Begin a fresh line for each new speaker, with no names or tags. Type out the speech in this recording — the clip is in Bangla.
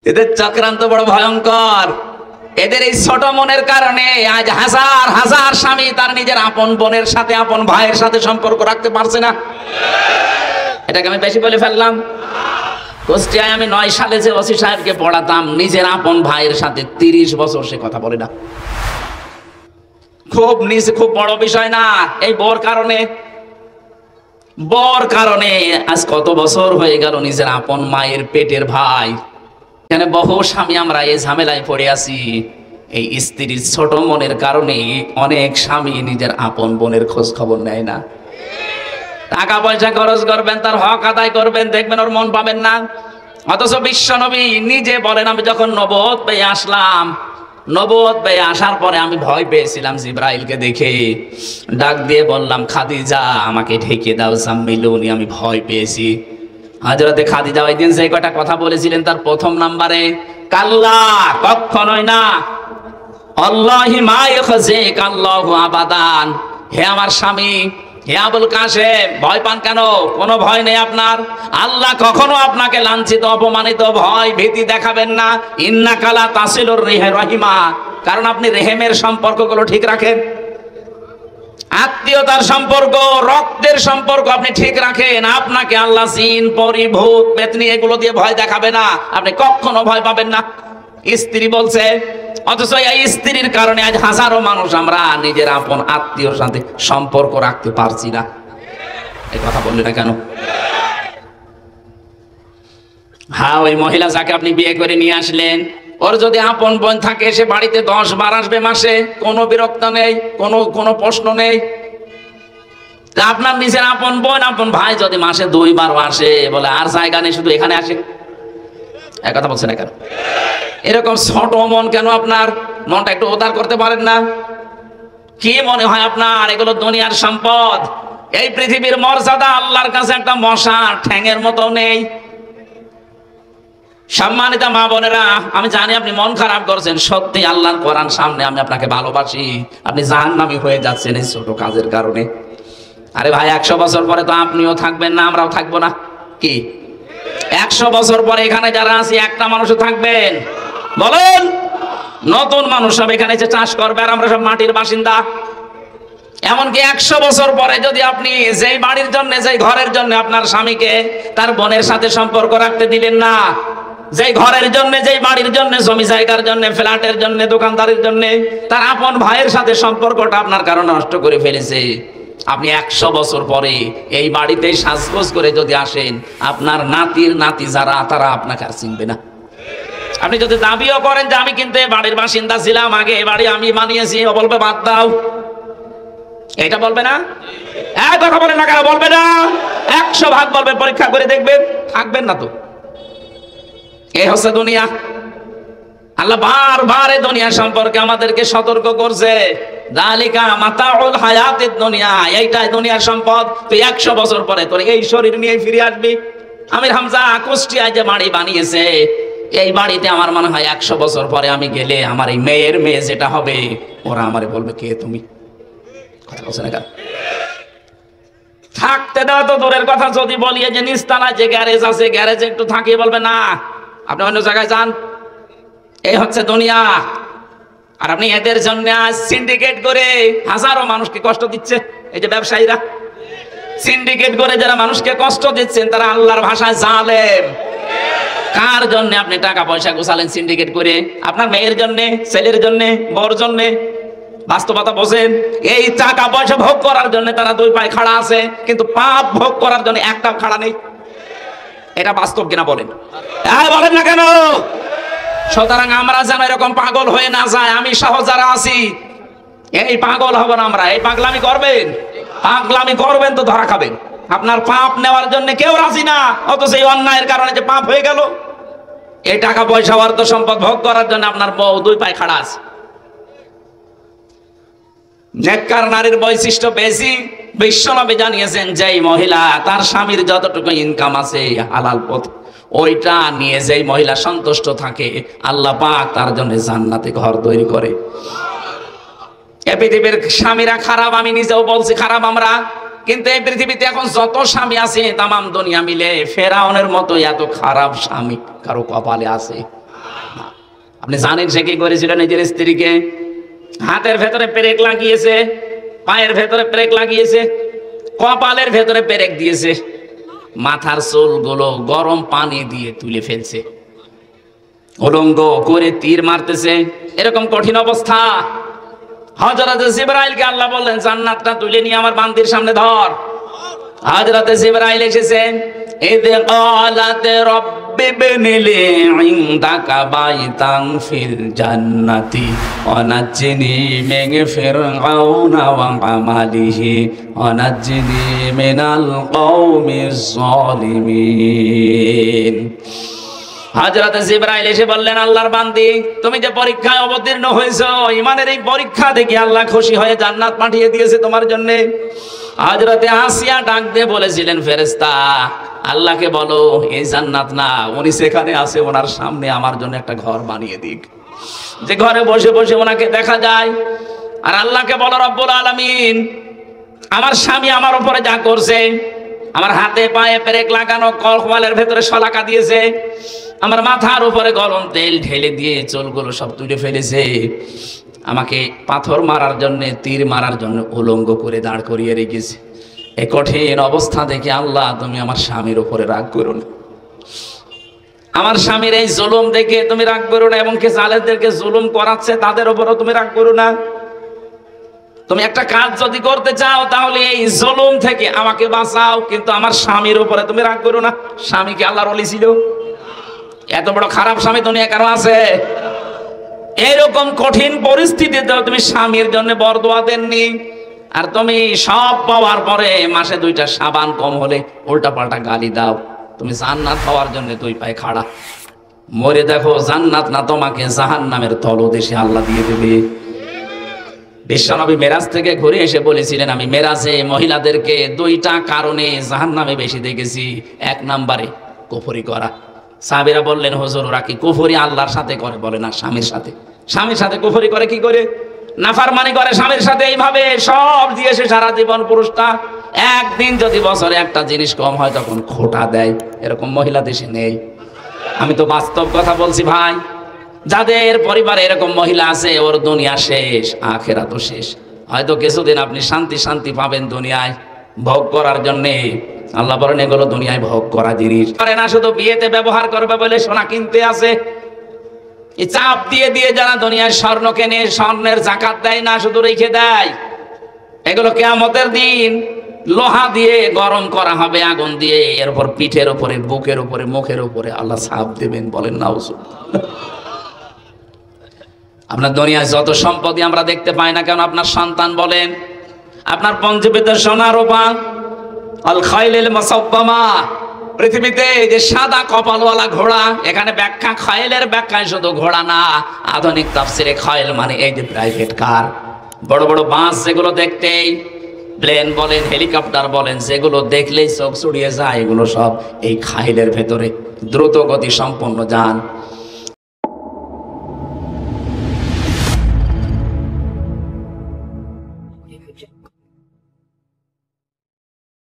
এদের চক্রান্ত বড় ভয়ঙ্কর। এদের এই ছোট মনের কারণে আজ হাজার হাজার স্বামী তার নিজের আপন বোনের সাথে, আপন ভাইয়ের সাথে সম্পর্ক রাখতে পারছে না। এটাকে আমি বেশি বলে ফেললাম? কুষ্টিয়ায় আমি 9 সালে যে ওসি সাহেবকে পড়াতাম, নিজের আপন ভাইয়ের সাথে 30 বছর সে কথা বলে না। খুব বড় বিষয় না? এই বর কারণে আজ কত বছর হয়ে গেল নিজের আপন মায়ের পেটের ভাই। এখানে বহু স্বামী আমরা এই ঝামেলায় পড়ে আছি। এই স্ত্রীর ছোট মনের কারণে অনেক স্বামী নিজের আপন বোনের খোঁজ খবর নেয় না। টাকা পয়সা খরচ করবেন, তার হক আদায় করবেন, দেখবেন ওর মন পাবেন না। অথচ বিশ্ব নবী নিজে বলেন, আমি যখন নবুয়ত পেয়ে আসলাম, নবুয়ত পেয়ে আসার পরে আমি ভয় পেয়েছিলাম জিবরাইলকে দেখে। ডাক দিয়ে বললাম, খাদিজা আমাকে ঢেকে দাও, জাম্মিলুনি, আমি ভয় পেয়েছি। হযরতে খাদিজা ওই দিন যে কটা কথা বলেছিলেন তার প্রথম নাম্বারে কাল্লা, কখনোই না, আল্লাহি মা ইয়াখজিক আল্লাহু আবাদান। হে আমার স্বামী, হে আবুল কাসেম, ভয় পান কেন? কোনো ভয় নেই আপনার। আল্লাহ কখনো আপনাকে লাঞ্ছিত, অপমানিত, ভয় ভীতি দেখাবেন না। ইন্নাকা লা তাসিলুর রহিমা, কারণ আপনি রেহেমের সম্পর্কগুলো ঠিক রাখেন, আত্মীয়তার সম্পর্ক, রক্তের সম্পর্ক আপনি ঠিক রাখেন। আপনাকে আল্লাহ জিন, পরি, ভূত, পেতনি এগুলো দিয়ে ভয় দেখাবে না, আপনি কখনো ভয় পাবেন না। স্ত্রী বলছে, অথচ এই স্ত্রীর কারণে আজ হাজারো মানুষ আমরা নিজের আপন আত্মীয়র সাথে সম্পর্ক রাখতে পারছি না। এই কথা বললে না কেন? হ্যাঁ, ওই মহিলা যাকে আপনি বিয়ে করে নিয়ে আসলেন, ওর যদি আপন বোন থাকে, সে বাড়িতে 10 বার আসবে মাসে, কোনো বিরক্ত নেই, কোনো প্রশ্ন নেই। আপনার নিজের আপন বোন, আপন ভাই যদি মাসে 2 বার আসে, বলে আর জায়গা নেই, শুধু এখানে আসে। এক কথা বলছে না কেন? এরকম ছোট মন কেন আপনার? মনটা একটু উদার করতে পারেন না? কি মনে হয় আপনার এগুলো দুনিয়ার সম্পদ? এই পৃথিবীর মর্যাদা আল্লাহর কাছে একটা মশা ঠ্যাঙের মতো নেই। সম্মানিত মা বোনেরা, আমি জানি আপনি মন খারাপ করছেন, সত্যি আল্লাহর কোরআন সামনে, আমি আপনাকে ভালোবাসি, আপনি জাহান্নামী হয়ে যাচ্ছেন এই ছোট কাজের কারণে। আরে ভাই, 100 বছর পরে তো আপনিও থাকবেন না, আমরাও থাকবো না। কি 100 বছর পরে এখানে যারা আছি একটা মানুষও থাকবেন? বলেন। নতুন মানুষ সব এখানে এসে চাষ করবে, আর আমরা সব মাটির বাসিন্দা। এমনকি 100 বছর পরে যদি আপনি যেই বাড়ির জন্য, যেই ঘরের জন্য আপনার স্বামীকে তার বোনের সাথে সম্পর্ক রাখতে দিলেন না, যেই ঘরের জন্য, যেই বাড়ির জন্য, জমি জায়গার জন্য, ফ্ল্যাটের জন্য, দোকানদারির জন্য তার আপন ভাইয়ের সাথে সম্পর্কটা আপনার কারণে নষ্ট করে ফেলেছে, আপনি 100 বছর পরে এই বাড়িতে সাজগোজ করে যদি আসেন, আপনার নাতির নাতি যারা, তারা আপনাকে আর চিনবে না। আপনি যদি দাবিও করেন যে আমি কিন্তু এই বাড়ির বাসিন্দা ছিলাম, আগে এই বাড়ি আমি বানিয়েছি, ও বলবে বাদ দাও। এটা বলবে না? এক কথা বলেন না কেন? বলবে না? 100 ভাগ বলবে, পরীক্ষা করে দেখবেন, থাকবেন না তো। এই হচ্ছে দুনিয়া। আল্লাহ বারবার এই দুনিয়া সম্পর্কে আমাদেরকে সতর্ক করছে, যালিকা মাতাউল হায়াতিদ দুনিয়া, এইটাই দুনিয়ার সম্পদ। তুই 100 বছর পরে তোর এই শরীর নিয়ে ফিরে আসবি। আমির হামজা কুষ্টিয়ায় যে বাড়ি বানিয়েছে, এই বাড়িতে আমার মনে হয় 100 বছর পরে আমি গেলে আমার এই মেয়ের মেয়ে যেটা হবে, ওরা আমারে বলবে, কে তুমি? কথা বলছে না কেন? থাকতে দাও তো দূরের কথা, যদি বলি যে নিচতলায় যে গ্যারেজ আছে, গ্যারেজে একটু থাকিয়ে বলবে না, আপনি অন্য জায়গায় যান। এই হচ্ছে দুনিয়া। আর আপনি এদের জন্য আজ সিন্ডিকেট করে হাজারো মানুষকে কষ্ট দিচ্ছে। এই যে ব্যবসায়ীরা সিন্ডিকেট করে যারা মানুষকে কষ্ট দিচ্ছেন, তারা আল্লাহর ভাষায় জালেম। কার জন্য আপনি টাকা পয়সা গোছালেন সিন্ডিকেট করে? আপনার মেয়ের জন্য, ছেলের জন্য, বউর জন্য? বাস্তবতা বোঝেন। এই টাকা পয়সা ভোগ করার জন্য তারা 2 পায়ে খাড়া আছে, কিন্তু পাপ ভোগ করার জন্য একটাও খাড়া নেই। এটা বাস্তব কিনা বলেন? বলেন না কেন? সুতরাং আমরা যেন এরকম পাগল হয়ে না যায়, আমি সহ যারা আছি এই পাগল হব না আমরা। এই পাগলামি করবেন তো ধরা খাবেন। আপনার পাপ নেওয়ার জন্য কেউ রাজি না, অথচ এই অন্যায়ের কারণে যে পাপ হয়ে গেল। এই টাকা পয়সা, অর্থ সম্পদ ভোগ করার জন্য আপনার বউ 2 পায়ে খাড়া আছে। নেককার নারীর বৈশিষ্ট্য বেশি। বিশ্বনবী জানিয়েছেন, যেই মহিলা তার স্বামীর যতটুকু ইনকাম আছে হালাল পথ, ওইটা নিয়ে যেই মহিলা সন্তুষ্ট থাকে, আল্লাহ পাক তার জন্য জান্নাতে ঘর তৈরি করে। এই পৃথিবীর স্বামীরা খারাপ, আমি নিজেও বলছি খারাপ আমরা, কিন্তু এই পৃথিবীতে এখন যত স্বামী আছে তামাম দুনিয়া মিলে ফেরাউনের মতো এত খারাপ স্বামী কারো কপালে আছে? আপনি জানেন সে কি করেছিল নিজের স্ত্রীকে? হাতের ভেতরে পেরেক লাগিয়েছে, পায়ের ভেতরে পেরেক লাগিয়েছে, কপালের ভেতরে পেরেক দিয়েছে, মাথার চুলগুলো গরম পানি দিয়ে তুলে ফেলছে, উলঙ্গ করে তীর মারতেছে। এরকম কঠিন অবস্থা। হযরত জিবরাইলকে আল্লাহ বললেন জান্নাতটা তুলে নিয়ে আমার বান্দির সামনে ধর। হযরত জিবরাইল এসেছেন, ইদ ক্বালাত রাব্বি ইবনি লি ইনদাকা বাইতান ফিল জান্নাতি ওয়া নাজ্জিনি মিন ফিরআউনা ওয়া আমালিহি ওয়া নাজ্জিনি মিনাল কওমিজ জালিমিন। হযরত জিবরাইল এসে বললেন, আল্লাহর বান্দি, তুমি যে পরীক্ষায় অবতীর্ণ হয়েছো, ঈমানের এই পরীক্ষা দেখে আল্লাহ খুশি হয়ে জান্নাত পাঠিয়ে দিয়েছে তোমার জন্য। হযরতে আসিয়া ডাক দিয়ে বলেছিলেন, ফেরেশতা আল্লাহকে বলো এই জান্নাত না, উনি সেখানে আছে, ওনার সামনে আমার জন্য একটা ঘর বানিয়ে দিক, যে ঘরে বসে বসে ওনাকে দেখা যায়। আর আল্লাহকে বলো, রব্বুল আলামিন, আমার স্বামী আমার উপরে যা করছে, আমার হাতে পায়ে পেরেক লাগানো, কপালের ভেতরে শলাকা দিয়েছে, আমার মাথার উপরে গরম তেল ঢেলে দিয়ে চুলগুলো সব তুলে ফেলেছে, আমাকে পাথর মারার জন্য, তীর মারার জন্য উলঙ্গ করে দাঁড় করিয়ে রেখেছে। এই কঠিন অবস্থা দেখে আল্লাহ তুমি আমার স্বামীর উপরে রাগ করো না, আমার স্বামীর এই জুলুম দেখে তুমি রাগ করো না, এবং কে জালেমদেরকে জুলুম করাচ্ছে তাদের উপরও তুমি রাগ করো না। তুমি একটা কাজ যদি করতে চাও তাহলে এই জুলুম থেকে আমাকে বাঁচাও, কিন্তু আমার স্বামীর উপরে তুমি রাগ করো না। স্বামী কি আল্লাহর ওলি ছিল? এত বড় খারাপ স্বামী দুনিয়া কারো আছে? এরকম কঠিন পরিস্থিতিতেও তুমি স্বামীর জন্য বরদোয়া দেননি, আর তুমি সব পাওয়ার পরে মাসে 2টা সাবান কম হলে উল্টা পাল্টা গালি দাও। তুমি জান্নাত পাওয়ার জন্য 2 পায়ে খাড়া। মরে দেখো, জান্নাত না তোমাকে জাহান্নামের তলদেশে আল্লাহ দিয়ে দেবে। বিশ্বনবী মেরাজ থেকে ঘুরে এসে বলেছিলেন, আমি মেরাজে মহিলাদেরকে 2টা কারণে জাহান্নামে বেশি দেখেছি। 1 নম্বরে কুফরি করা। সাহাবীরা বললেন, হুজুর ওরা কি কুফরি আল্লাহর সাথে করে? বলে না, স্বামীর সাথে। স্বামীর সাথে কুফরি করে কি করে? নাফরমানি করে স্বামীর সাথে, এইভাবে সব দিয়েছে সারা জীবন পুরুষটা। একদিন যদি বছরে একটা জিনিস কম হয় তখন খোটা দেয়। এরকম মহিলা দেশে নেই। আমি তো বাস্তব কথা বলছি ভাই। যাদের পরিবারে এরকম মহিলা আছে, ওর দুনিয়া শেষ, আখিরাত তো শেষ। হয়তো কিছুদিন আপনি শান্তি শান্তি পাবেন দুনিয়ায় ভোগ করার জন্যে। আল্লাহ বলেন এগুলো দুনিয়ায় ভোগ করা জিনিস করে না, শুধু বিয়েতে ব্যবহার করবে বলে সোনা কিনতে আছে। এই চাপ দিয়ে দিয়ে যারা দুনিয়ার স্বর্ণ কেনে, স্বর্ণের যাকাত দেয় না, শুধু রেখে দেয়। এগুলো কিয়ামতের দিন লোহা দিয়ে গরম করা হবে, আগুন দিয়ে, এর উপর পিঠের উপরে, বুকের উপরে, মুখের উপরে আল্লাহ ছাপ দেবেন। বলেন নাউজুবিল্লাহ। আপনার দুনিয়ায় যত সম্পত্তি আমরা দেখতে পাই না কেন, আপনার সন্তান বলেন, আপনার পঞ্জীবিত সোনা রূপা, আল খাইলিল মুসাব্বামা, পৃথিবীতে যে সাদা কপালওয়ালা ঘোড়া, এখানে ব্যাখ্যা খাইলের ব্যাখ্যায় শুধু ঘোড়া না, আধুনিক তাফসিরে খাইল মানে এই যে প্রাইভেট কার, বড় বড় বাস যেগুলো দেখতেই, প্লেন বলেন, হেলিকপ্টার বলেন, যেগুলো দেখলেই চোখ ছুড়িয়ে যায়, এগুলো সব এই খাইলের ভেতরে দ্রুত গতি সম্পন্ন যান।